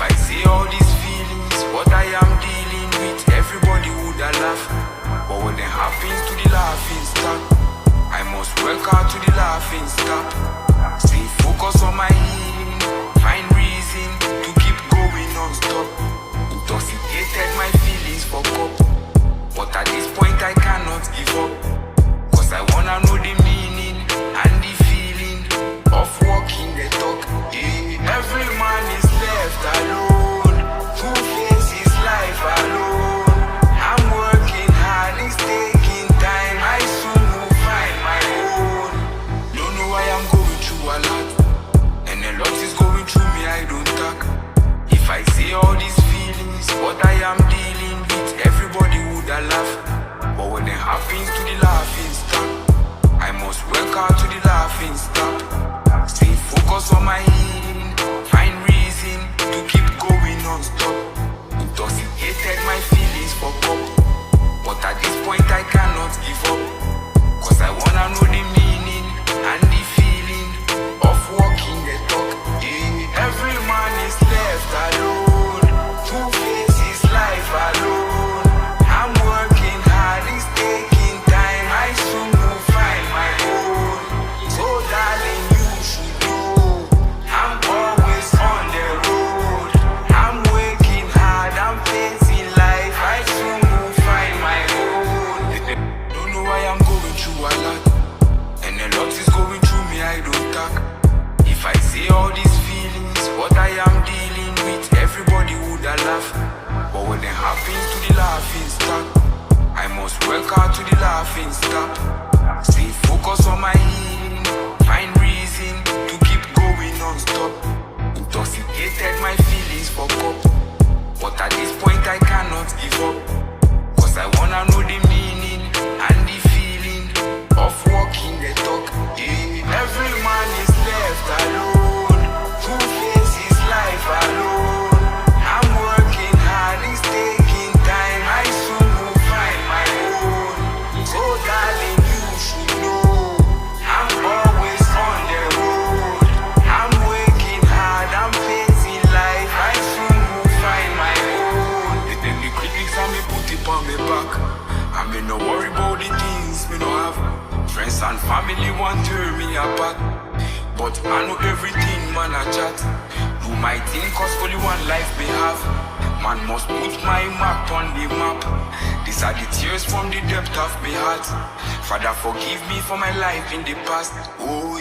I say all these feelings, what I am dealing with, everybody would have laugh. But when it happens to the laughing stock, I must work hard to the laughing stop. Stay focused on my healing, find reason to keep going non-stop. Intoxicated my feelings for cup, but at this point I cannot give up. Cause I wanna know the meaning and the feeling of walking the talk. Every man is left alone, who faces life alone. I'm working hard, it's taking time, I soon will find my own. Don't know why I'm going through a lot, and a lot is going through me, I don't talk. If I say all these feelings, what I am dealing with, everybody would have laugh. But when it happens to the laughing stop, I must work hard to the laughing stop. Stay focused on my healing, find reason to keep going non-stop. Intoxicated my feelings for cup, but at this point I cannot give up. Cause I wanna know the meaning and the feeling of walking the talk. Every man is left alone, who faces life alone. I'm working hard, it's taking time, I soon will find my own. So darling, you should know, I'm always on the road. I'm working hard, I'm facing life, I soon will find my own. Don't know why I'm going through a lot, and a lot is going through me, I don't talk. If I say all these feelings, what I am dealing with, everybody would have laugh. But when it happens to the laughing stop, I must work hard to the laughing stop. Stay focused on my healing, find reason to keep going non-stop. Intoxicated my feelings for cup, but at this point I cannot give up. Cause I wanna know the meaning and the feeling of walking the talk. Every man is left alone, who faces life alone. I'm working hard, it's taking time, I soon will find my own. So darling, you should know, I'm always on the road. I'm working hard, I'm facing life, I soon will find my own. Then the critics and me put it on me back, I me no worry about the things me no have. Friends and family want to tear me apart, but I know everything, man, I chat. Do my thing, cause only one life we have. Man must put my mark on the map. These are the tears from the depth of my heart. Father, forgive me for my life in the past. Oh,